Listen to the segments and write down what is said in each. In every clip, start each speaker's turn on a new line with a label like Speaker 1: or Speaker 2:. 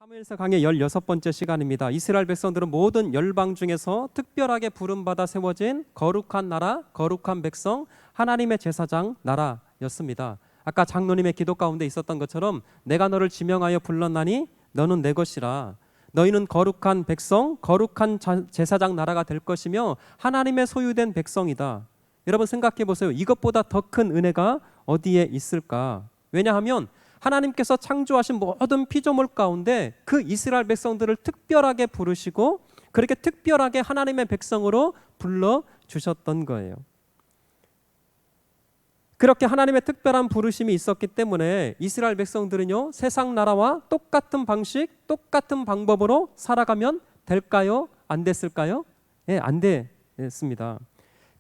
Speaker 1: 사무엘서 강의 16번째 시간입니다. 이스라엘 백성들은 모든 열방 중에서 특별하게 부름받아 세워진 거룩한 나라, 거룩한 백성, 하나님의 제사장 나라였습니다. 아까 장로님의 기도 가운데 있었던 것처럼 내가 너를 지명하여 불렀나니 너는 내 것이라. 너희는 거룩한 백성, 거룩한 제사장 나라가 될 것이며 하나님의 소유된 백성이다. 여러분 생각해 보세요. 이것보다 더 큰 은혜가 어디에 있을까? 왜냐하면 하나님께서 창조하신 모든 피조물 가운데 그 이스라엘 백성들을 특별하게 부르시고 그렇게 특별하게 하나님의 백성으로 불러주셨던 거예요. 그렇게 하나님의 특별한 부르심이 있었기 때문에 이스라엘 백성들은요, 세상 나라와 똑같은 방식, 똑같은 방법으로 살아가면 될까요? 안 됐을까요? 네, 안 됐습니다.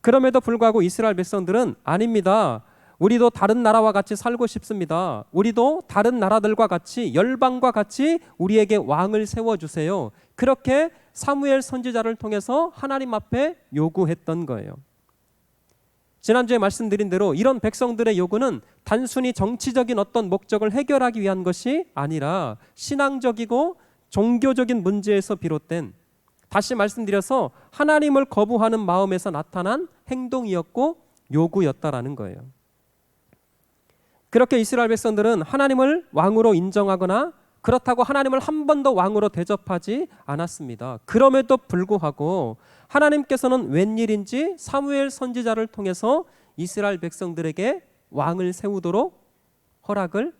Speaker 1: 그럼에도 불구하고 이스라엘 백성들은 아닙니다. 우리도 다른 나라와 같이 살고 싶습니다. 우리도 다른 나라들과 같이 열방과 같이 우리에게 왕을 세워주세요. 그렇게 사무엘 선지자를 통해서 하나님 앞에 요구했던 거예요. 지난주에 말씀드린 대로 이런 백성들의 요구는 단순히 정치적인 어떤 목적을 해결하기 위한 것이 아니라 신앙적이고 종교적인 문제에서 비롯된, 다시 말씀드려서 하나님을 거부하는 마음에서 나타난 행동이었고 요구였다라는 거예요. 그렇게 이스라엘 백성들은 하나님을 왕으로 인정하거나 그렇다고 하나님을 한 번도 왕으로 대접하지 않았습니다. 그럼에도 불구하고 하나님께서는 웬일인지 사무엘 선지자를 통해서 이스라엘 백성들에게 왕을 세우도록 허락을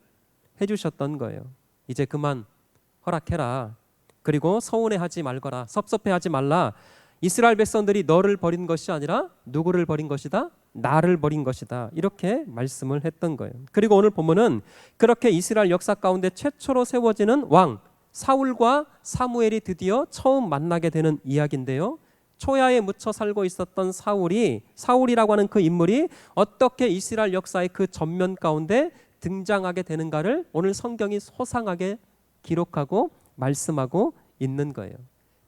Speaker 1: 해주셨던 거예요. 이제 그만 허락해라. 그리고 서운해하지 말거라. 섭섭해하지 말라. 이스라엘 백성들이 너를 버린 것이 아니라 누구를 버린 것이다? 나를 버린 것이다. 이렇게 말씀을 했던 거예요. 그리고 오늘 본문은 그렇게 이스라엘 역사 가운데 최초로 세워지는 왕 사울과 사무엘이 드디어 처음 만나게 되는 이야기인데요. 초야에 묻혀 살고 있었던 사울이라고 하는 그 인물이 어떻게 이스라엘 역사의 그 전면 가운데 등장하게 되는가를 오늘 성경이 소상하게 기록하고 말씀하고 있는 거예요.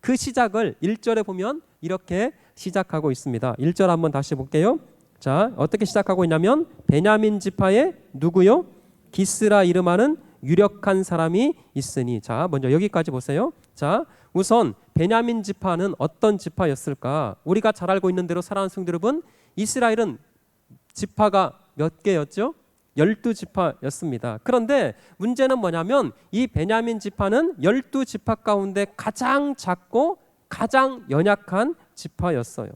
Speaker 1: 그 시작을 1절에 보면 이렇게 시작하고 있습니다. 1절 한번 다시 볼게요. 자, 어떻게 시작하고 있냐면 베냐민 지파에 누구요? 기스라 이름하는 유력한 사람이 있으니. 자, 먼저 여기까지 보세요. 자, 우선 베냐민 지파는 어떤 지파였을까? 우리가 잘 알고 있는 대로 사랑하는 성도 여러분, 이스라엘은 지파가 몇 개였죠? 12지파였습니다. 그런데 문제는 뭐냐면 이 베냐민 지파는 12지파 가운데 가장 작고 가장 연약한 지파였어요.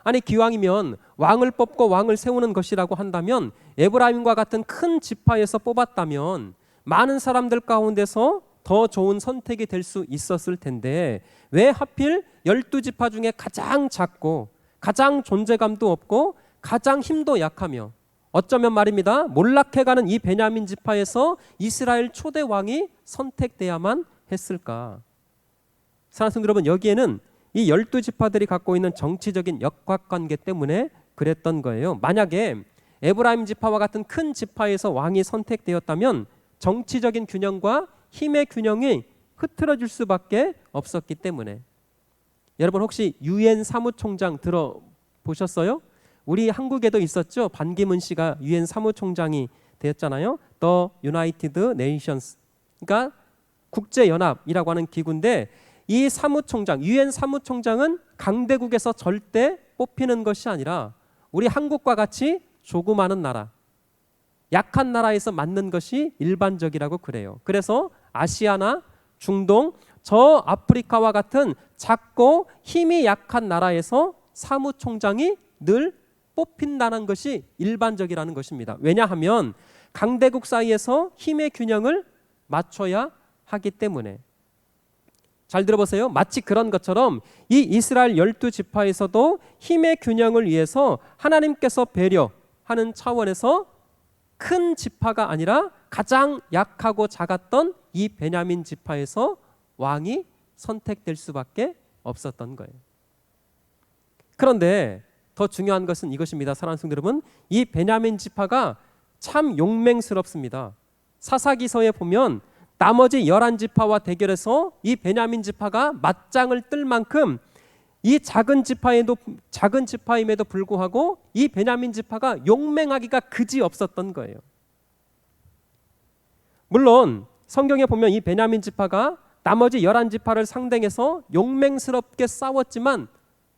Speaker 1: 아니 기왕이면 왕을 뽑고 왕을 세우는 것이라고 한다면 에브라임과 같은 큰 지파에서 뽑았다면 많은 사람들 가운데서 더 좋은 선택이 될 수 있었을 텐데 왜 하필 12지파 중에 가장 작고 가장 존재감도 없고 가장 힘도 약하며 어쩌면 말입니다. 몰락해가는 이 베냐민 지파에서 이스라엘 초대 왕이 선택돼야만 했을까? 사랑하는 성도 여러분, 여기에는 이 12지파들이 갖고 있는 정치적인 역학관계 때문에 그랬던 거예요. 만약에 에브라임 지파와 같은 큰 지파에서 왕이 선택되었다면 정치적인 균형과 힘의 균형이 흐트러질 수밖에 없었기 때문에. 여러분 혹시 유엔 사무총장 들어보셨어요? 우리 한국에도 있었죠. 반기문 씨가 유엔 사무총장이 되었잖아요. The United Nations. 그러니까 국제연합이라고 하는 기구인데 이 사무총장, 유엔 사무총장은 강대국에서 절대 뽑히는 것이 아니라 우리 한국과 같이 조그마한 나라, 약한 나라에서 맡는 것이 일반적이라고 그래요. 그래서 아시아나 중동, 저 아프리카와 같은 작고 힘이 약한 나라에서 사무총장이 늘 뽑힌다는 것이 일반적이라는 것입니다. 왜냐하면 강대국 사이에서 힘의 균형을 맞춰야 하기 때문에. 잘 들어보세요. 마치 그런 것처럼 이 이스라엘 12지파에서도 힘의 균형을 위해서 하나님께서 배려하는 차원에서 큰 지파가 아니라 가장 약하고 작았던 이 베냐민 지파에서 왕이 선택될 수밖에 없었던 거예요. 그런데 더 중요한 것은 이것입니다. 사랑하는 성도 여러분, 이 베냐민 지파가 참 용맹스럽습니다. 사사기서에 보면 나머지 11지파와 대결해서 이 베냐민 지파가 맞짱을 뜰 만큼 이 작은 지파임에도 불구하고 이 베냐민 지파가 용맹하기가 그지 없었던 거예요. 물론 성경에 보면 이 베냐민 지파가 나머지 11지파를 상대해서 용맹스럽게 싸웠지만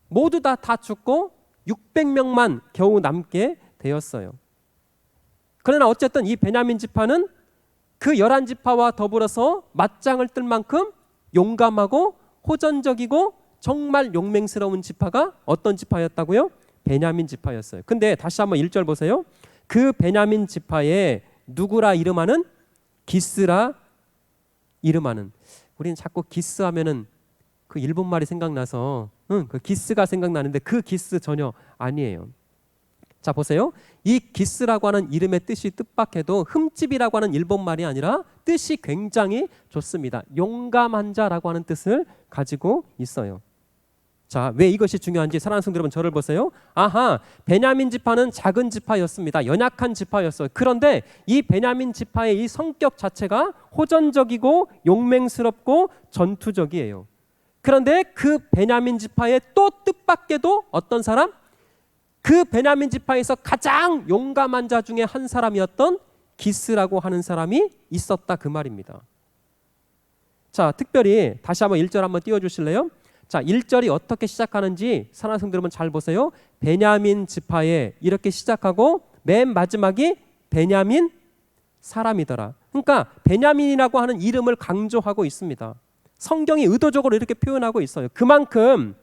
Speaker 1: 모두 다 죽고 600명만 겨우 남게 되었어요. 그러나 어쨌든 이 베냐민 지파는 그 11지파와 더불어서 맞짱을 뜰 만큼 용감하고 호전적이고 정말 용맹스러운 지파가 어떤 지파였다고요? 베냐민 지파였어요. 근데 다시 한번 1절 보세요. 그 베냐민 지파에 누구라 이름하는? 기스라 이름하는. 우리는 자꾸 기스 하면은 그 일본 말이 생각나서 그 기스가 생각나는데 그 기스 전혀 아니에요. 자 보세요. 이 기스라고 하는 이름의 뜻이 뜻밖에도 흠집이라고 하는 일본 말이 아니라 뜻이 굉장히 좋습니다. 용감한 자라고 하는 뜻을 가지고 있어요. 자, 왜 이것이 중요한지 사랑하는 성도 여러분 저를 보세요. 아하, 베냐민 지파는 작은 지파였습니다. 연약한 지파였어요. 그런데 이 베냐민 지파의 이 성격 자체가 호전적이고 용맹스럽고 전투적이에요. 그런데 그 베냐민 지파의 또 뜻밖에도 어떤 사람? 그 베냐민 지파에서 가장 용감한 자 중에 한 사람이었던 기스라고 하는 사람이 있었다 그 말입니다. 자, 특별히 다시 한번 1절 한번 띄워주실래요? 자, 1절이 어떻게 시작하는지 사랑하는 성도 여러분 잘 보세요. 베냐민 지파에 이렇게 시작하고 맨 마지막이 베냐민 사람이더라. 그러니까 베냐민이라고 하는 이름을 강조하고 있습니다. 성경이 의도적으로 이렇게 표현하고 있어요. 그만큼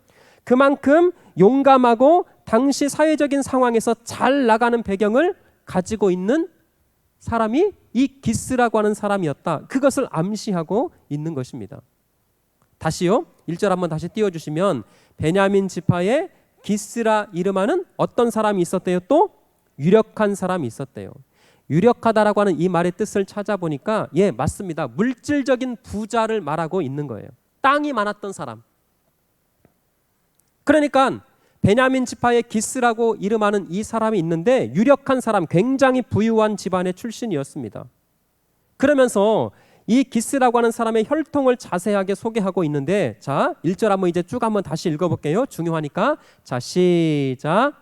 Speaker 1: 용감하고 당시 사회적인 상황에서 잘 나가는 배경을 가지고 있는 사람이 이 기스라고 하는 사람이었다. 그것을 암시하고 있는 것입니다. 다시요. 1절 한번 다시 띄워주시면 베냐민 지파에 기스라 이름하는 어떤 사람이 있었대요? 또 유력한 사람이 있었대요. 유력하다라고 하는 이 말의 뜻을 찾아보니까 예 맞습니다. 물질적인 부자를 말하고 있는 거예요. 땅이 많았던 사람. 그러니까 베냐민 지파의 기스라고 이름하는 이 사람이 있는데 유력한 사람, 굉장히 부유한 집안의 출신이었습니다. 그러면서 이 기스라고 하는 사람의 혈통을 자세하게 소개하고 있는데 자 1절 한번 이제 쭉 한번 다시 읽어볼게요. 중요하니까. 자 시작.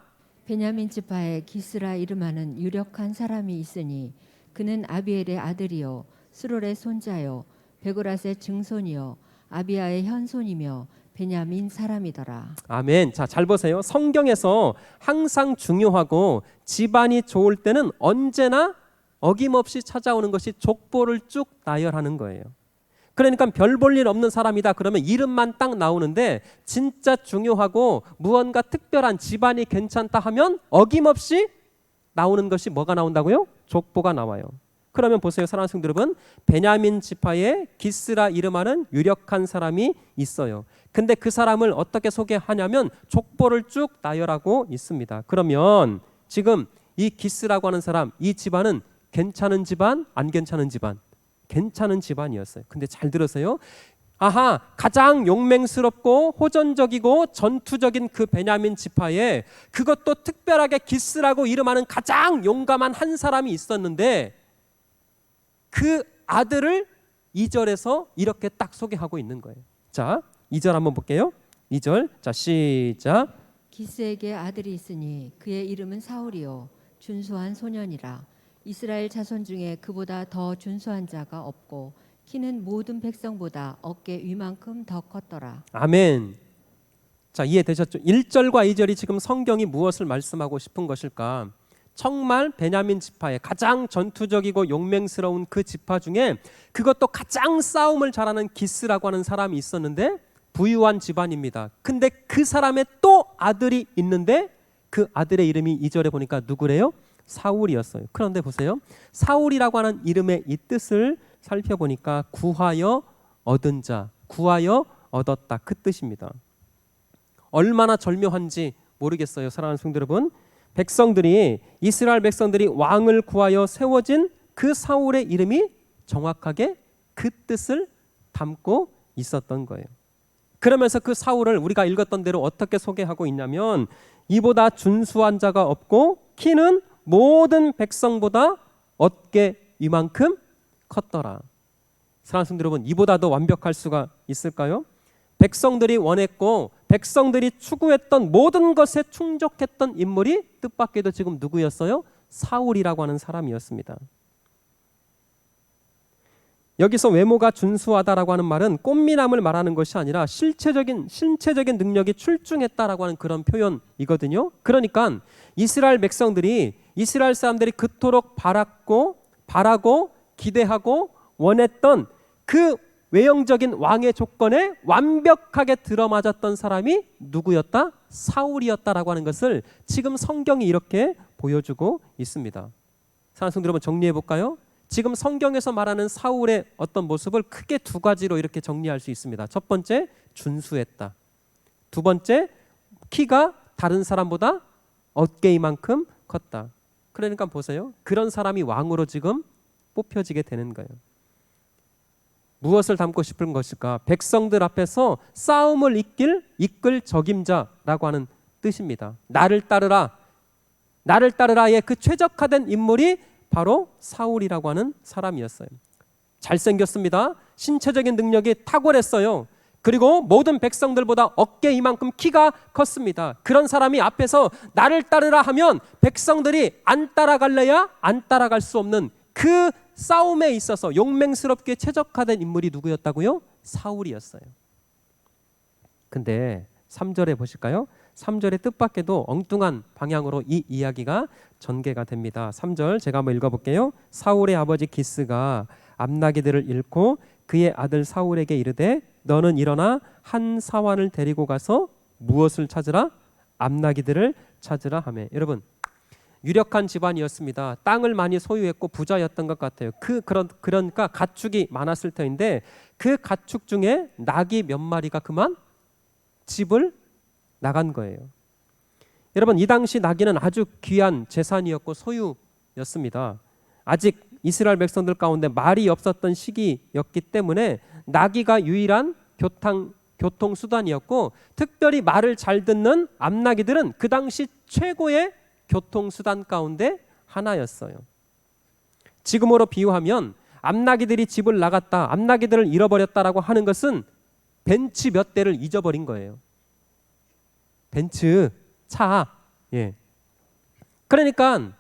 Speaker 2: 베냐민 지파에 기스라 이름하는 유력한 사람이 있으니 그는 아비엘의 아들이요 스롤의 손자요 베고랏의 증손이요 아비아의 현손이며 베냐민 사람이더라.
Speaker 1: 아멘. 자, 잘 보세요. 성경에서 항상 중요하고 집안이 좋을 때는 언제나 어김없이 찾아오는 것이 족보를 쭉 나열하는 거예요. 그러니까 별 볼 일 없는 사람이다 그러면 이름만 딱 나오는데 진짜 중요하고 무언가 특별한 집안이 괜찮다 하면 어김없이 나오는 것이 뭐가 나온다고요? 족보가 나와요. 그러면 보세요. 사랑하는 성도 여러분, 베냐민 지파에 기스라 이름하는 유력한 사람이 있어요. 근데 그 사람을 어떻게 소개하냐면 족보를 쭉 나열하고 있습니다. 그러면 지금 이 기스라고 하는 사람, 이 집안은 괜찮은 집안, 안 괜찮은 집안? 괜찮은 집안이었어요. 근데 잘 들으세요. 아하, 가장 용맹스럽고 호전적이고 전투적인 그 베냐민 지파에 그것도 특별하게 기스라고 이름하는 가장 용감한 한 사람이 있었는데 그 아들을 2절에서 이렇게 딱 소개하고 있는 거예요. 자, 2절 한번 볼게요. 2절. 자, 시작.
Speaker 2: 기스에게 아들이 있으니 그의 이름은 사울이요 준수한 소년이라. 이스라엘 자손 중에 그보다 더 준수한 자가 없고 키는 모든 백성보다 어깨 위만큼 더 컸더라.
Speaker 1: 아멘. 자, 이해되셨죠? 1절과 2절이 지금 성경이 무엇을 말씀하고 싶은 것일까? 정말 베냐민 지파의 가장 전투적이고 용맹스러운 그 지파 중에 그것도 가장 싸움을 잘하는 기스라고 하는 사람이 있었는데 부유한 집안입니다. 근데 그 사람의 또 아들이 있는데 그 아들의 이름이 2절에 보니까 누구래요? 사울이었어요. 그런데 보세요. 사울이라고 하는 이름의 이 뜻을 살펴보니까 구하여 얻은 자, 구하여 얻었다 그 뜻입니다. 얼마나 절묘한지 모르겠어요. 사랑하는 성도 여러분. 백성들이 이스라엘 백성들이 왕을 구하여 세워진 그 사울의 이름이 정확하게 그 뜻을 담고 있었던 거예요. 그러면서 그 사울을 우리가 읽었던 대로 어떻게 소개하고 있냐면 이보다 준수한 자가 없고 키는 모든 백성보다 어깨 이만큼 컸더라. 사랑하는 성도 여러분, 이보다 더 완벽할 수가 있을까요? 백성들이 원했고 백성들이 추구했던 모든 것에 충족했던 인물이 뜻밖에도 지금 누구였어요? 사울이라고 하는 사람이었습니다. 여기서 외모가 준수하다라고 하는 말은 꽃미남을 말하는 것이 아니라 신체적인 능력이 출중했다라고 하는 그런 표현이거든요. 그러니까 이스라엘 백성들이, 이스라엘 사람들이 그토록 바라고 기대하고 원했던 그 외형적인 왕의 조건에 완벽하게 들어맞았던 사람이 누구였다? 사울이었다라고 하는 것을 지금 성경이 이렇게 보여주고 있습니다. 사랑하는 성도 여러분, 정리해 볼까요? 지금 성경에서 말하는 사울의 어떤 모습을 크게 두 가지로 이렇게 정리할 수 있습니다. 첫 번째, 준수했다. 두 번째, 키가 다른 사람보다 어깨이만큼 컸다. 그러니까 보세요. 그런 사람이 왕으로 지금 뽑혀지게 되는 거예요. 무엇을 담고 싶은 것일까? 백성들 앞에서 싸움을 이끌 적임자라고 하는 뜻입니다. 나를 따르라의 그 최적화된 인물이 바로 사울이라고 하는 사람이었어요. 잘생겼습니다. 신체적인 능력이 탁월했어요. 그리고 모든 백성들보다 어깨 이만큼 키가 컸습니다. 그런 사람이 앞에서 나를 따르라 하면 백성들이 안 따라갈래야 안 따라갈 수 없는 그 싸움에 있어서 용맹스럽게 최적화된 인물이 누구였다고요? 사울이었어요. 근데 3절에 보실까요? 3절의 뜻밖에도 엉뚱한 방향으로 이 이야기가 전개가 됩니다. 3절 제가 한번 읽어볼게요. 사울의 아버지 기스가 암나기들을 잃고 그의 아들 사울에게 이르되 너는 일어나 한 사환을 데리고 가서 무엇을 찾으라? 암나기들을 찾으라 하매. 여러분, 유력한 집안이었습니다. 땅을 많이 소유했고 부자였던 것 같아요. 그러니까 가축이 많았을 터인데 그 가축 중에 낙이 몇 마리가 그만 집을 나간 거예요. 여러분, 이 당시 나귀는 아주 귀한 재산이었고 소유였습니다. 아직 이스라엘 백성들 가운데 말이 없었던 시기였기 때문에 나귀가 유일한 교통수단이었고 특별히 말을 잘 듣는 암나귀들은 그 당시 최고의 교통수단 가운데 하나였어요. 지금으로 비유하면 암나귀들이 집을 나갔다, 암나귀들을 잃어버렸다라고 하는 것은 벤츠 몇 대를 잊어버린 거예요. 벤츠 차. 예. 그러니까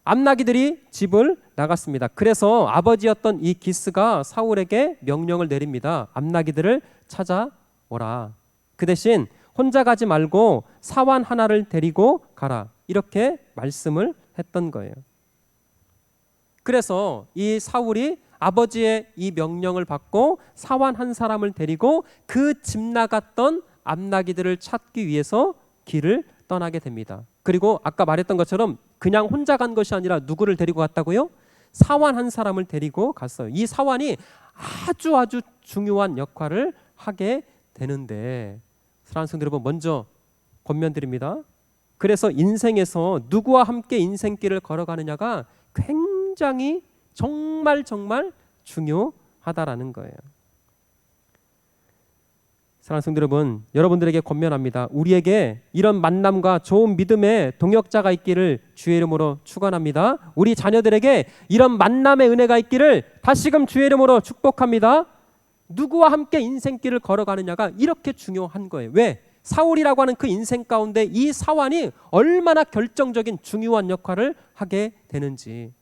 Speaker 1: 암나귀들이 집을 나갔습니다. 그래서 아버지였던 이 기스가 사울에게 명령을 내립니다. 암나귀들을 찾아오라. 그 대신 혼자 가지 말고 사환 하나를 데리고 가라. 이렇게 말씀을 했던 거예요. 그래서 이 사울이 아버지의 이 명령을 받고 사환 한 사람을 데리고 그 집 나갔던 암나귀들을 찾기 위해서 길을 떠나게 됩니다. 그리고 아까 말했던 것처럼 그냥 혼자 간 것이 아니라 누구를 데리고 갔다고요? 사환 한 사람을 데리고 갔어요. 이 사환이 아주 중요한 역할을 하게 되는데, 사랑하는 성도 여러분, 먼저 권면드립니다. 그래서 인생에서 누구와 함께 인생길을 걸어가느냐가 굉장히 정말 중요하다라는 거예요. 사랑하는 성도 여러분, 여러분들에게 권면합니다. 우리에게 이런 만남과 좋은 믿음의 동역자가 있기를 주의 이름으로 축원합니다. 우리 자녀들에게 이런 만남의 은혜가 있기를 다시금 주의 이름으로 축복합니다. 누구와 함께 인생길을 걸어가느냐가 이렇게 중요한 거예요. 왜? 사울이라고 하는 그 인생 가운데 이 사환이 얼마나 결정적인 중요한 역할을 하게 되는지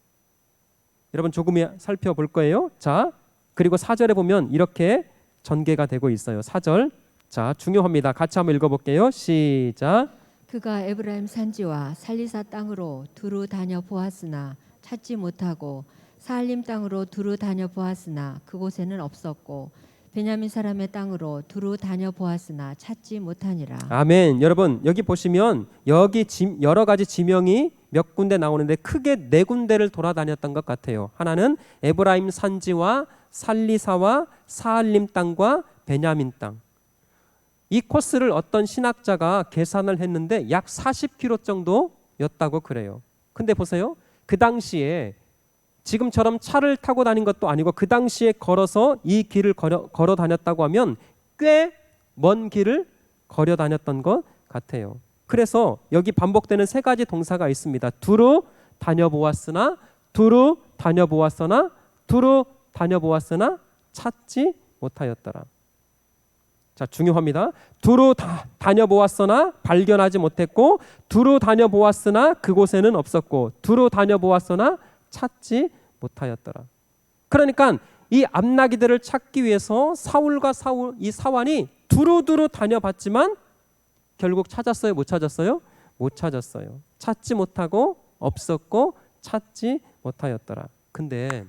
Speaker 1: 여러분 조금 살펴볼 거예요. 자, 그리고 4절에 보면 이렇게 전개가 되고 있어요. 4절. 자, 중요합니다. 같이 한번 읽어볼게요. 시작.
Speaker 2: 그가 에브라임 산지와 살리사 땅으로 두루 다녀 보았으나 찾지 못하고 사알림 땅으로 두루 다녀 보았으나 그곳에는 없었고 베냐민 사람의 땅으로 두루 다녀 보았으나 찾지 못하니라.
Speaker 1: 아멘. 여러분 여기 보시면 여기 여러 가지 지명이 몇 군데 나오는데 크게 네 군데를 돌아다녔던 것 같아요. 하나는 에브라임 산지와 살리사와 사알림 땅과 베냐민 땅. 이 코스를 어떤 신학자가 계산을 했는데 약 40km 정도였다고 그래요. 근데 보세요. 그 당시에 지금처럼 차를 타고 다닌 것도 아니고 그 당시에 걸어서 이 길을 걸어 다녔다고 하면 꽤 먼 길을 걸어 다녔던 것 같아요. 그래서 여기 반복되는 세 가지 동사가 있습니다. 두루 다녀보았으나, 두루 다녀보았으나, 두루 다녀보았으나 찾지 못하였더라. 자, 중요합니다. 두루 다녀보았으나 발견하지 못했고, 두루 다녀보았으나 그곳에는 없었고, 두루 다녀보았으나 찾지 못하였더라. 그러니까 이 암나기들을 찾기 위해서 이 사환이 두루두루 다녀봤지만 결국 찾았어요? 못 찾았어요? 못 찾았어요. 찾지 못하고 없었고 찾지 못하였더라. 근데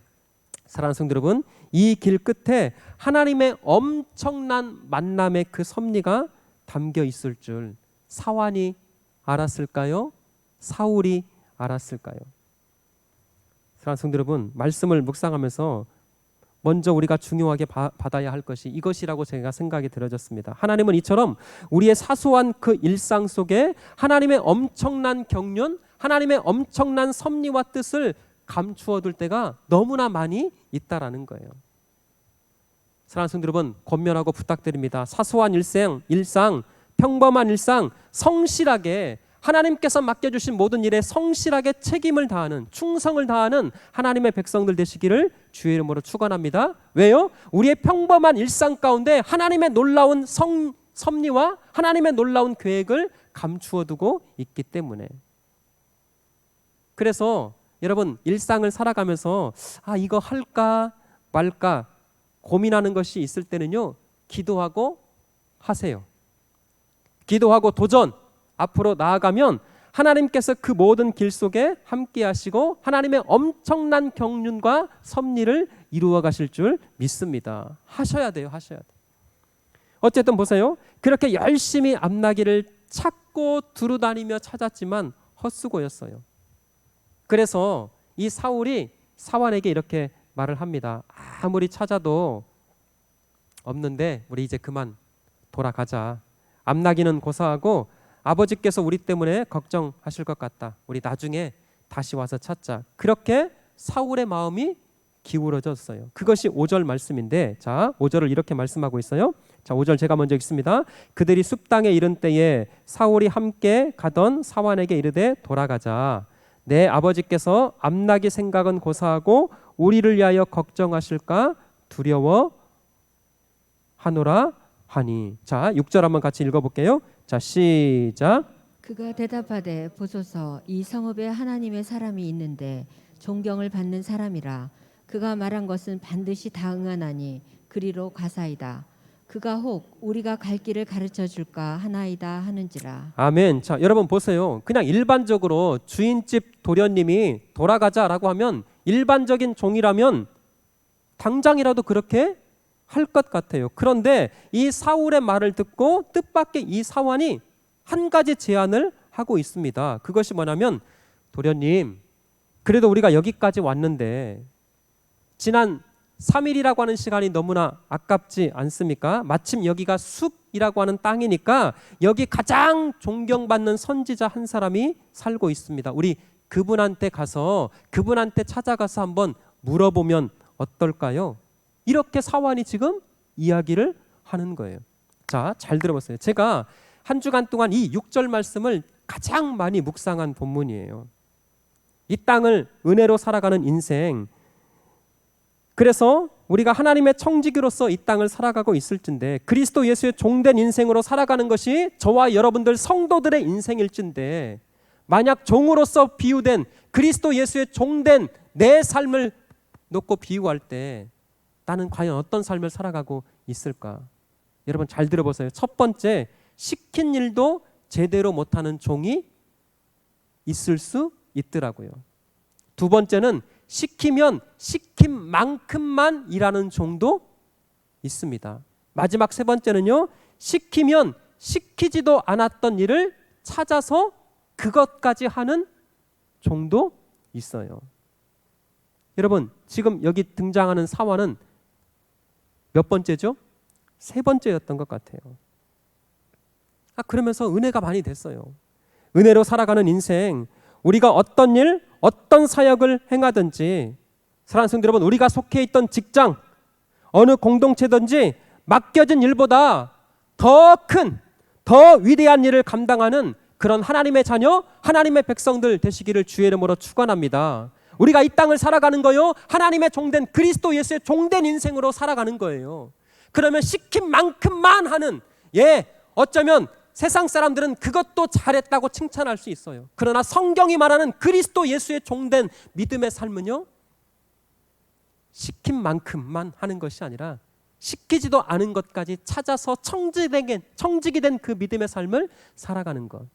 Speaker 1: 사랑하는 성도 여러분, 이 길 끝에 하나님의 엄청난 만남의 그 섭리가 담겨 있을 줄 사환이 알았을까요? 사울이 알았을까요? 사랑하는 성도 여러분, 말씀을 묵상하면서 먼저 우리가 중요하게 받아야 할 것이 이것이라고 제가 생각이 들어졌습니다. 하나님은 이처럼 우리의 사소한 그 일상 속에 하나님의 엄청난 경륜, 하나님의 엄청난 섭리와 뜻을 감추어 둘 때가 너무나 많이 있다라는 거예요. 사랑하는 성도 여러분, 권면하고 부탁드립니다. 사소한 일상, 평범한 일상, 성실하게 하나님께서 맡겨주신 모든 일에 성실하게 책임을 다하는, 충성을 다하는 하나님의 백성들 되시기를 주의 이름으로 축원합니다. 왜요? 우리의 평범한 일상 가운데 하나님의 놀라운 섭리와 하나님의 놀라운 계획을 감추어 두고 있기 때문에. 그래서 여러분, 일상을 살아가면서 이거 할까 말까 고민하는 것이 있을 때는요, 기도하고 하세요. 기도하고 도전, 앞으로 나아가면 하나님께서 그 모든 길 속에 함께 하시고 하나님의 엄청난 경륜과 섭리를 이루어 가실 줄 믿습니다. 하셔야 돼요. 하셔야 돼요. 어쨌든 보세요. 그렇게 열심히 암나기를 찾고 두루다니며 찾았지만 헛수고였어요. 그래서 이 사울이 사환에게 이렇게 말을 합니다. 아무리 찾아도 없는데 우리 이제 그만 돌아가자. 암나기는 고사하고 아버지께서 우리 때문에 걱정하실 것 같다. 우리 나중에 다시 와서 찾자. 그렇게 사울의 마음이 기울어졌어요. 그것이 5절 말씀인데, 자, 5절을 이렇게 말씀하고 있어요. 자, 5절 제가 먼저 읽습니다. 그들이 숲땅에 이른 때에 사울이 함께 가던 사환에게 이르되 돌아가자. 내 아버지께서 암나기 생각은 고사하고 우리를 위하여 걱정하실까 두려워하노라 하니. 자, 6절 한번 같이 읽어볼게요. 자, 시작.
Speaker 2: 그가 대답하되 보소서, 이 성읍에 하나님의 사람이 있는데 존경을 받는 사람이라. 그가 말한 것은 반드시 다 응하나니 그리로 가사이다. 그가 혹 우리가 갈 길을 가르쳐 줄까 하나이다 하는지라.
Speaker 1: 아멘. 자, 여러분 보세요. 그냥 일반적으로 주인집 도련님이 돌아가자라고 하면 일반적인 종이라면 당장이라도 그렇게 할 것 같아요. 그런데 이 사울의 말을 듣고 뜻밖의 이 사환이 한 가지 제안을 하고 있습니다. 그것이 뭐냐면, 도련님, 그래도 우리가 여기까지 왔는데 지난 3일이라고 하는 시간이 너무나 아깝지 않습니까? 마침 여기가 숲이라고 하는 땅이니까 여기 가장 존경받는 선지자 한 사람이 살고 있습니다. 우리 그분한테 찾아가서 한번 물어보면 어떨까요? 이렇게 사환이 지금 이야기를 하는 거예요. 자, 잘 들어보세요. 제가 한 주간 동안 이 6절 말씀을 가장 많이 묵상한 본문이에요. 이 땅을 은혜로 살아가는 인생, 그래서 우리가 하나님의 청지기로서 이 땅을 살아가고 있을진데 그리스도 예수의 종된 인생으로 살아가는 것이 저와 여러분들 성도들의 인생일진데, 만약 종으로서 비유된 그리스도 예수의 종된 내 삶을 놓고 비유할 때 나는 과연 어떤 삶을 살아가고 있을까? 여러분 잘 들어보세요. 첫 번째, 시킨 일도 제대로 못하는 종이 있을 수 있더라고요. 두 번째는 시키면 시킨 만큼만 일하는 종도 있습니다. 마지막 세 번째는요, 시키면 시키지도 않았던 일을 찾아서 그것까지 하는 종도 있어요. 여러분, 지금 여기 등장하는 사환은 몇 번째죠? 세 번째였던 것 같아요. 그러면서 은혜가 많이 됐어요. 은혜로 살아가는 인생, 우리가 어떤 일, 어떤 사역을 행하든지, 사랑하는 성도 여러분, 우리가 속해 있던 직장, 어느 공동체든지 맡겨진 일보다 더 큰, 더 위대한 일을 감당하는 그런 하나님의 자녀, 하나님의 백성들 되시기를 주의 이름으로 축원합니다. 우리가 이 땅을 살아가는 거요, 하나님의 종된 그리스도 예수의 종된 인생으로 살아가는 거예요. 그러면 시킨 만큼만 하는, 어쩌면 세상 사람들은 그것도 잘했다고 칭찬할 수 있어요. 그러나 성경이 말하는 그리스도 예수의 종된 믿음의 삶은요, 시킨 만큼만 하는 것이 아니라 시키지도 않은 것까지 찾아서 청직이 된 그 믿음의 삶을 살아가는 것.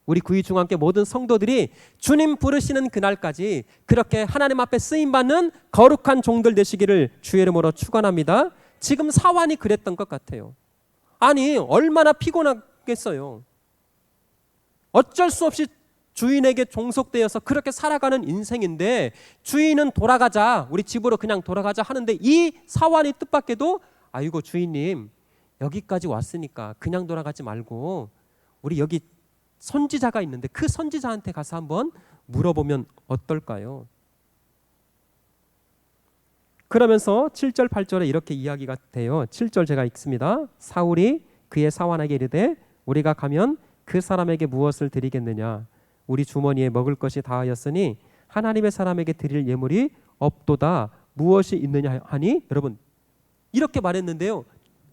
Speaker 1: 우리 구의중앙교 모든 성도들이 주님 부르시는 그날까지 그렇게 하나님 앞에 쓰임받는 거룩한 종들 되시기를 주의 이름으로 축원합니다. 지금 사환이 그랬던 것 같아요. 아니 얼마나 피곤하겠어요. 어쩔 수 없이 주인에게 종속되어서 그렇게 살아가는 인생인데 주인은 돌아가자, 우리 집으로 그냥 돌아가자 하는데 이 사환이 뜻밖에도 아이고 주인님 여기까지 왔으니까 그냥 돌아가지 말고 우리 여기 선지자가 있는데 그 선지자한테 가서 한번 물어보면 어떨까요? 그러면서 7절 8절에 이렇게 이야기가 돼요. 7절 제가 읽습니다. 사울이 그의 사환에게 이르되 우리가 가면 그 사람에게 무엇을 드리겠느냐? 우리 주머니에 먹을 것이 다하였으니 하나님의 사람에게 드릴 예물이 없도다. 무엇이 있느냐 하니 여러분 이렇게 말했는데요.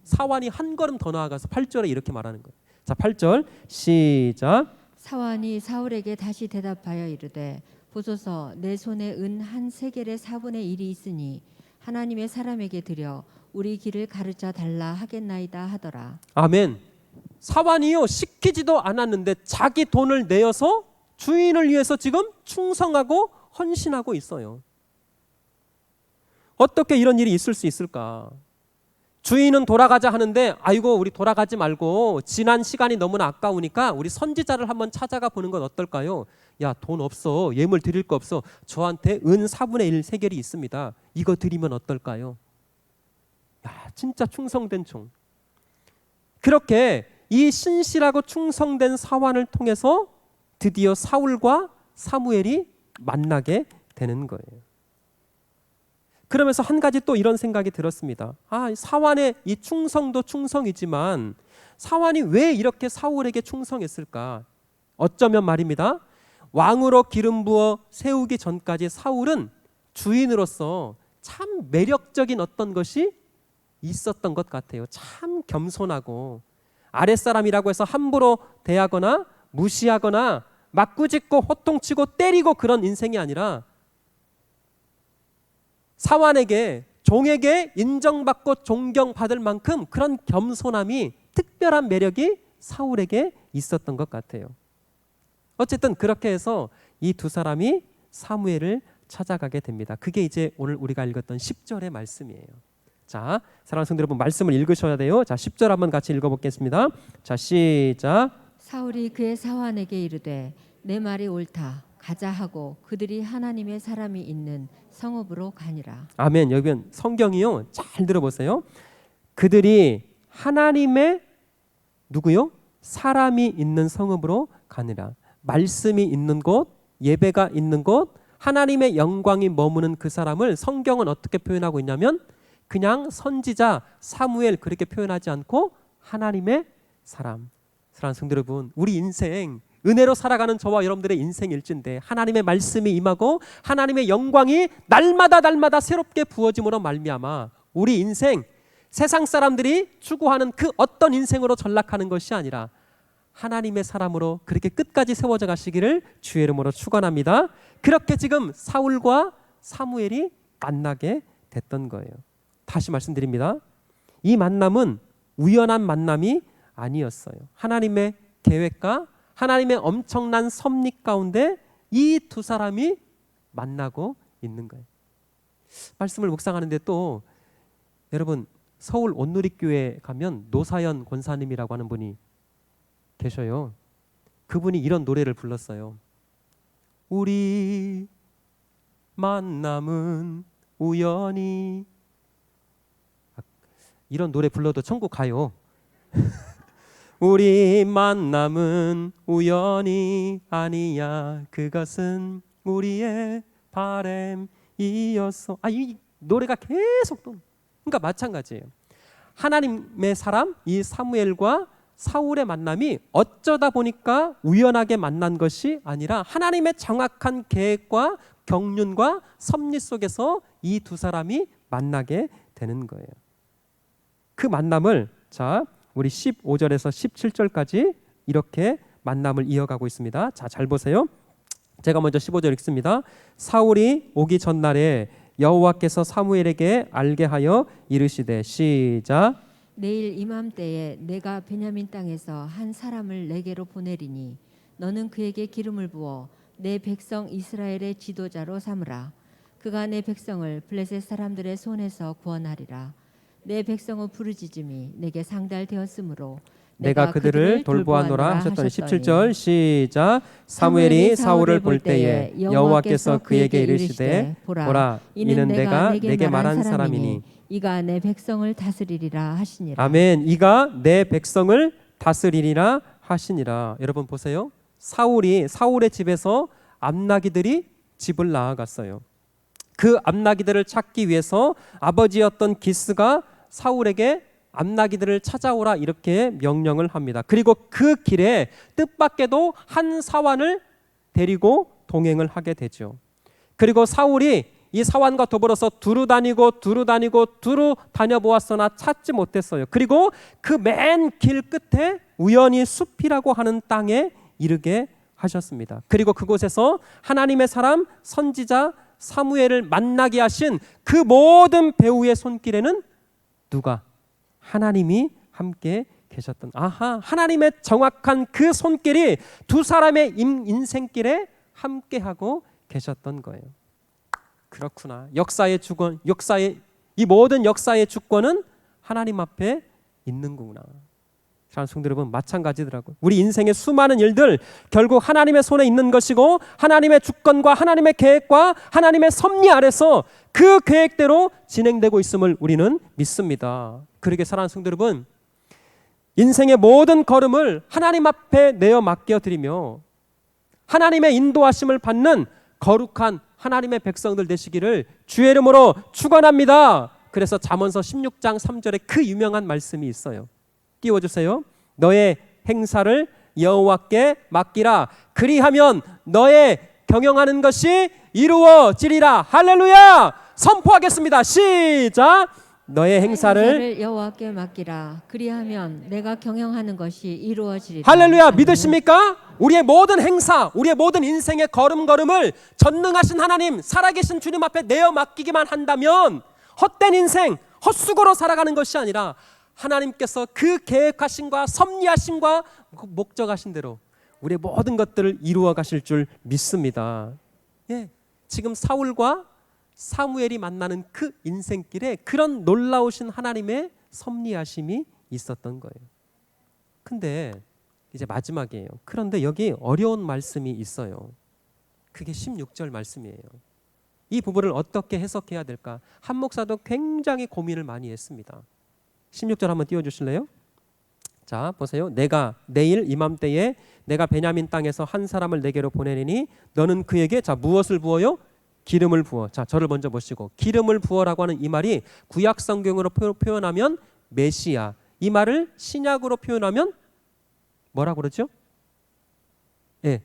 Speaker 1: 사환이 한 걸음 더 나아가서 8절에 이렇게 말하는 거예요. 자, 8절 시작.
Speaker 2: 사환이 사울에게 다시 대답하여 이르되 보소서 내 손에 은 한 세겔의 4분의 1이 있으니 하나님의 사람에게 드려 우리 길을 가르쳐 달라 하겠나이다 하더라.
Speaker 1: 아멘. 사환이요 시키지도 않았는데 자기 돈을 내어서 주인을 위해서 지금 충성하고 헌신하고 있어요. 어떻게 이런 일이 있을 수 있을까? 주인은 돌아가자 하는데 아이고 우리 돌아가지 말고 지난 시간이 너무나 아까우니까 우리 선지자를 한번 찾아가 보는 건 어떨까요? 야, 돈 없어. 예물 드릴 거 없어. 저한테 은 4분의 1 세겔이 있습니다. 이거 드리면 어떨까요? 야, 진짜 충성된 종. 그렇게 이 신실하고 충성된 사환을 통해서 드디어 사울과 사무엘이 만나게 되는 거예요. 그러면서 한 가지 또 이런 생각이 들었습니다. 사환의 이 충성도 충성이지만 사환이 왜 이렇게 사울에게 충성했을까? 어쩌면 말입니다. 왕으로 기름 부어 세우기 전까지 사울은 주인으로서 참 매력적인 어떤 것이 있었던 것 같아요. 참 겸손하고 아랫사람이라고 해서 함부로 대하거나 무시하거나 맞구짓고 호통치고 때리고 그런 인생이 아니라 사환에게 종에게 인정받고 존경받을 만큼 그런 겸손함이 특별한 매력이 사울에게 있었던 것 같아요. 어쨌든 그렇게 해서 이 두 사람이 사무엘을 찾아가게 됩니다. 그게 이제 오늘 우리가 읽었던 10절의 말씀이에요. 자, 사랑하는 성도 여러분 말씀을 읽으셔야 돼요. 자, 10절 한번 같이 읽어보겠습니다. 자, 시작.
Speaker 2: 사울이 그의 사환에게 이르되 내 말이 옳다. 가자 하고 그들이 하나님의 사람이 있는 성읍으로 가니라.
Speaker 1: 아멘. 여기 성경이요. 잘 들어보세요. 그들이 하나님의 누구요? 사람이 있는 성읍으로 가니라. 말씀이 있는 곳, 예배가 있는 곳, 하나님의 영광이 머무는 그 사람을 성경은 어떻게 표현하고 있냐면 그냥 선지자 사무엘 그렇게 표현하지 않고 하나님의 사람. 사랑하는 성도 여러분, 우리 인생 은혜로 살아가는 저와 여러분들의 인생 일진데 하나님의 말씀이 임하고 하나님의 영광이 날마다 새롭게 부어짐으로 말미암아 우리 인생 세상 사람들이 추구하는 그 어떤 인생으로 전락하는 것이 아니라 하나님의 사람으로 그렇게 끝까지 세워져 가시기를 주의 이름으로 축원합니다. 그렇게 지금 사울과 사무엘이 만나게 됐던 거예요. 다시 말씀드립니다. 이 만남은 우연한 만남이 아니었어요. 하나님의 계획과 하나님의 엄청난 섭리 가운데 이 두 사람이 만나고 있는 거예요. 말씀을 묵상하는데 또 여러분 서울 온누리교회 가면 노사연 권사님이라고 하는 분이 계셔요. 그분이 이런 노래를 불렀어요. 우리 만남은 우연히 이런 노래 불러도 천국 가요. 우리 만남은 우연이 아니야. 그것은 우리의 바램이었어. 이 노래가 계속 또 그러니까 마찬가지예요. 하나님의 사람 이 사무엘과 사울의 만남이 어쩌다 보니까 우연하게 만난 것이 아니라 하나님의 정확한 계획과 경륜과 섭리 속에서 이 두 사람이 만나게 되는 거예요. 그 만남을 자 우리 15절에서 17절까지 이렇게 만남을 이어가고 있습니다. 자, 잘 보세요. 제가 먼저 15절 읽습니다. 사울이 오기 전날에 여호와께서 사무엘에게 알게 하여 이르시되 시작.
Speaker 2: 내일 이맘때에 내가 베냐민 땅에서 한 사람을 내게로 보내리니 너는 그에게 기름을 부어 내 백성 이스라엘의 지도자로 삼으라. 그가 내 백성을 블레셋 사람들의 손에서 구원하리라. 내 백성의 부르짖음이 내게 상달되었으므로
Speaker 1: 내가 그들을 돌보아노라 하셨더니 17절 시작. 사무엘이 사울을 볼 때에 여호와께서 그에게 이르시되 보라 이는 내가 내게 말한 사람이니
Speaker 2: 이가 내 백성을 다스리리라 하시니라.
Speaker 1: 아멘. 이가 내 백성을 다스리리라 하시니라. 여러분 보세요. 사울의 집에서 암나기들이 집을 나아갔어요. 그 암나기들을 찾기 위해서 아버지였던 기스가 사울에게 암나기들을 찾아오라 이렇게 명령을 합니다. 그리고 그 길에 뜻밖에도 한 사환을 데리고 동행을 하게 되죠. 그리고 사울이 이 사환과 더불어서 두루 다녀보았으나 찾지 못했어요. 그리고 그 맨 길 끝에 우연히 숲이라고 하는 땅에 이르게 하셨습니다. 그리고 그곳에서 하나님의 사람 선지자 사무엘을 만나게 하신 그 모든 배후의 손길에는 누가? 하나님이 함께 계셨던, 하나님의 정확한 그 손길이 두 사람의 인생길에 함께하고 계셨던 거예요. 그렇구나. 이 모든 역사의 주권은 하나님 앞에 있는 거구나. 사랑하는 성도 여러분, 마찬가지더라고요. 우리 인생의 수많은 일들 결국 하나님의 손에 있는 것이고 하나님의 주권과 하나님의 계획과 하나님의 섭리 아래서 그 계획대로 진행되고 있음을 우리는 믿습니다. 그러게 사랑하는 성도 여러분, 인생의 모든 걸음을 하나님 앞에 내어 맡겨드리며 하나님의 인도하심을 받는 거룩한 하나님의 백성들 되시기를 주의 이름으로 축원합니다. 그래서 잠언서 16장 3절에 그 유명한 말씀이 있어요. 띄워주세요. 너의 행사를 여호와께 맡기라. 그리하면 너의 경영하는 것이 이루어지리라. 할렐루야. 선포하겠습니다. 시작. 너의 행사를
Speaker 2: 여호와께 맡기라. 그리하면 내가 경영하는 것이 이루어지리라.
Speaker 1: 할렐루야. 믿으십니까? 우리의 모든 행사, 우리의 모든 인생의 걸음걸음을 전능하신 하나님, 살아계신 주님 앞에 내어 맡기기만 한다면 헛된 인생, 헛수고로 살아가는 것이 아니라 하나님께서 그 계획하심과 섭리하심과 목적하신 대로 우리의 모든 것들을 이루어 가실 줄 믿습니다. 예, 지금 사울과 사무엘이 만나는 그 인생길에 그런 놀라우신 하나님의 섭리하심이 있었던 거예요. 근데 이제 마지막이에요. 그런데 여기 어려운 말씀이 있어요. 그게 16절 말씀이에요. 이 부분을 어떻게 해석해야 될까? 한 목사도 굉장히 고민을 많이 했습니다. 16절 한번 띄워주실래요? 자, 보세요. 내가 내일 이맘때에 내가 베냐민 땅에서 한 사람을 내게로 보내니 너는 그에게 무엇을 부어요? 기름을 부어. 자, 저를 먼저 보시고 기름을 부어라고 하는 이 말이 구약 성경으로 표현하면 메시아, 이 말을 신약으로 표현하면 뭐라고 그러죠? 예,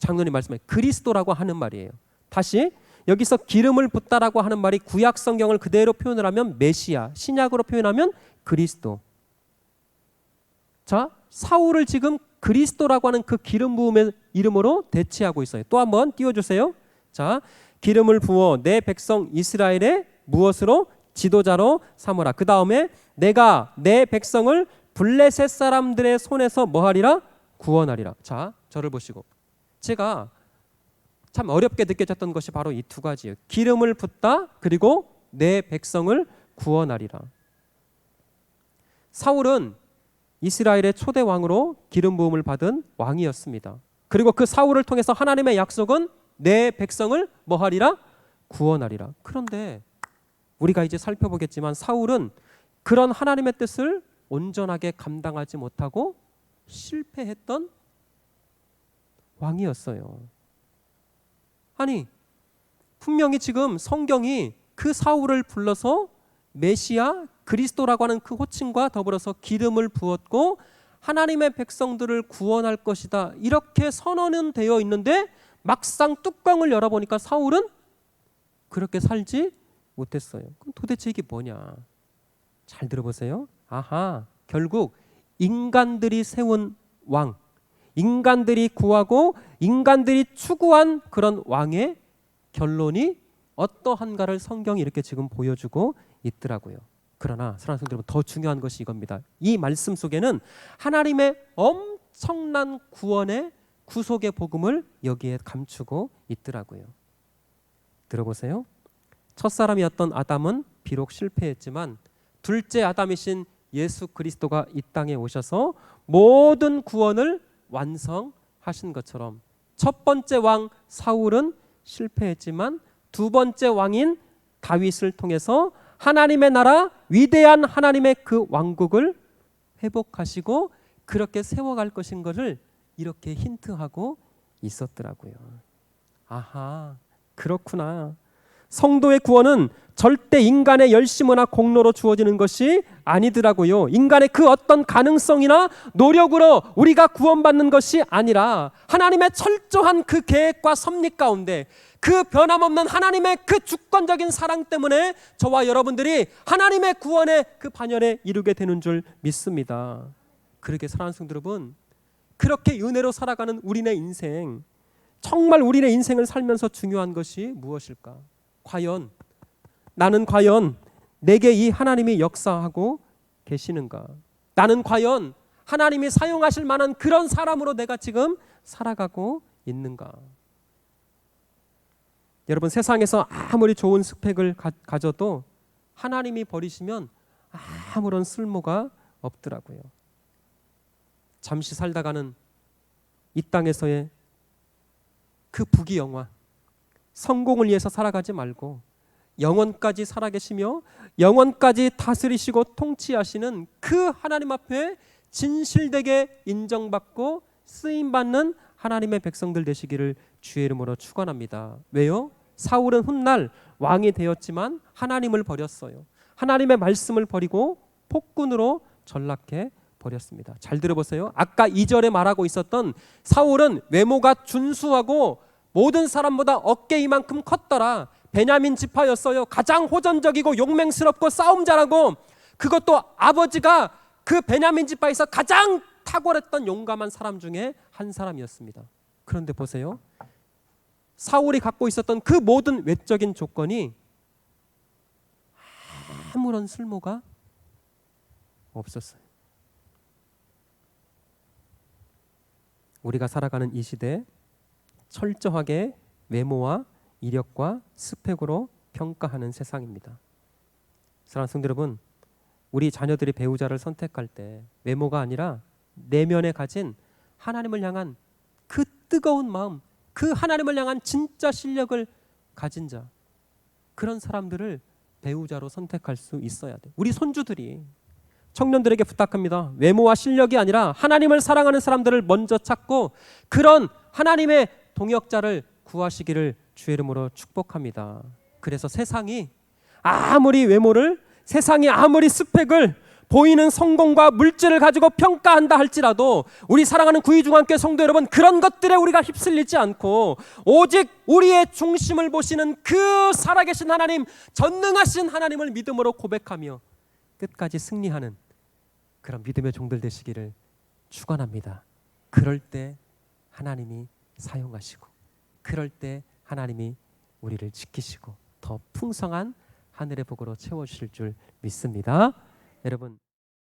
Speaker 1: 장로님 말씀에 그리스도라고 하는 말이에요. 다시 여기서 기름을 붓다라고 하는 말이 구약 성경을 그대로 표현을 하면 메시아, 신약으로 표현하면 그리스도. 자, 사울을 지금 그리스도라고 하는 그 기름 부음의 이름으로 대체하고 있어요. 또 한번 띄워주세요. 자, 기름을 부어 내 백성 이스라엘의 무엇으로? 지도자로 삼으라. 그 다음에 내가 내 백성을 블레셋 사람들의 손에서 뭐하리라? 구원하리라. 자, 저를 보시고 제가 참 어렵게 느껴졌던 것이 바로 이 두 가지예요. 기름을 붓다, 그리고 내 백성을 구원하리라. 사울은 이스라엘의 초대 왕으로 기름 부음을 받은 왕이었습니다. 그리고 그 사울을 통해서 하나님의 약속은 내 백성을 뭐하리라? 구원하리라. 그런데 우리가 이제 살펴보겠지만 사울은 그런 하나님의 뜻을 온전하게 감당하지 못하고 실패했던 왕이었어요. 아니, 분명히 지금 성경이 그 사울을 불러서 메시아 그리스도라고 하는 그 호칭과 더불어서 기름을 부었고 하나님의 백성들을 구원할 것이다, 이렇게 선언은 되어 있는데 막상 뚜껑을 열어보니까 사울은 그렇게 살지 못했어요. 그럼 도대체 이게 뭐냐? 잘 들어보세요. 결국 인간들이 세운 왕, 인간들이 구하고 인간들이 추구한 그런 왕의 결론이 어떠한가를 성경이 이렇게 지금 보여주고 있더라고요. 그러나 사랑하는 성도 여러분, 더 중요한 것이 이겁니다. 이 말씀 속에는 하나님의 엄청난 구원의 구속의 복음을 여기에 감추고 있더라고요. 들어보세요. 첫사람이었던 아담은 비록 실패했지만 둘째 아담이신 예수 그리스도가 이 땅에 오셔서 모든 구원을 완성하신 것처럼 첫 번째 왕 사울은 실패했지만 두 번째 왕인 다윗을 통해서 하나님의 나라, 위대한 하나님의 그 왕국을 회복하시고 그렇게 세워갈 것인 것을 이렇게 힌트하고 있었더라고요. 아하, 그렇구나. 성도의 구원은 절대 인간의 열심이나 공로로 주어지는 것이 아니더라고요. 인간의 그 어떤 가능성이나 노력으로 우리가 구원받는 것이 아니라 하나님의 철저한 그 계획과 섭리 가운데 그 변함없는 하나님의 그 주권적인 사랑 때문에 저와 여러분들이 하나님의 구원의 그 반열에 이르게 되는 줄 믿습니다. 그러게 사랑하는 성도 여러분, 그렇게 은혜로 살아가는 우리네 인생, 정말 우리네 인생을 살면서 중요한 것이 무엇일까? 나는 과연 내게 이 하나님이 역사하고 계시는가? 나는 과연 하나님이 사용하실 만한 그런 사람으로 내가 지금 살아가고 있는가? 여러분, 세상에서 아무리 좋은 스펙을 가져도 하나님이 버리시면 아무런 쓸모가 없더라고요. 잠시 살다가는 이 땅에서의 그 부귀영화, 성공을 위해서 살아가지 말고 영원까지 살아계시며 영원까지 다스리시고 통치하시는 그 하나님 앞에 진실되게 인정받고 쓰임받는 하나님의 백성들 되시기를 주의 이름으로 축원합니다. 왜요? 사울은 훗날 왕이 되었지만 하나님을 버렸어요. 하나님의 말씀을 버리고 폭군으로 전락해 버렸습니다. 잘 들어보세요. 아까 2절에 말하고 있었던 사울은 외모가 준수하고 모든 사람보다 어깨 이만큼 컸더라. 베냐민 지파였어요. 가장 호전적이고 용맹스럽고 싸움 잘하고, 그것도 아버지가 그 베냐민 지파에서 가장 탁월했던 용감한 사람 중에 한 사람이었습니다. 그런데 보세요. 사울이 갖고 있었던 그 모든 외적인 조건이 아무런 쓸모가 없었어요. 우리가 살아가는 이 시대에 철저하게 외모와 이력과 스펙으로 평가하는 세상입니다. 사랑하는 성도 여러분, 우리 자녀들이 배우자를 선택할 때 외모가 아니라 내면에 가진 하나님을 향한 그 뜨거운 마음, 그 하나님을 향한 진짜 실력을 가진 자, 그런 사람들을 배우자로 선택할 수 있어야 돼. 우리 손주들이, 청년들에게 부탁합니다. 외모와 실력이 아니라 하나님을 사랑하는 사람들을 먼저 찾고 그런 하나님의 동역자를 구하시기를 주의 이름으로 축복합니다. 그래서 세상이 아무리 외모를, 세상이 아무리 스펙을, 보이는 성공과 물질을 가지고 평가한다 할지라도 우리 사랑하는 구의중앙교회 성도 여러분, 그런 것들에 우리가 휩쓸리지 않고 오직 우리의 중심을 보시는 그 살아계신 하나님, 전능하신 하나님을 믿음으로 고백하며 끝까지 승리하는 그런 믿음의 종들 되시기를 축원합니다. 그럴 때 하나님이 사용하시고, 그럴 때 하나님이 우리를 지키시고 더 풍성한 하늘의 복으로 채워주실 줄 믿습니다. 여러분,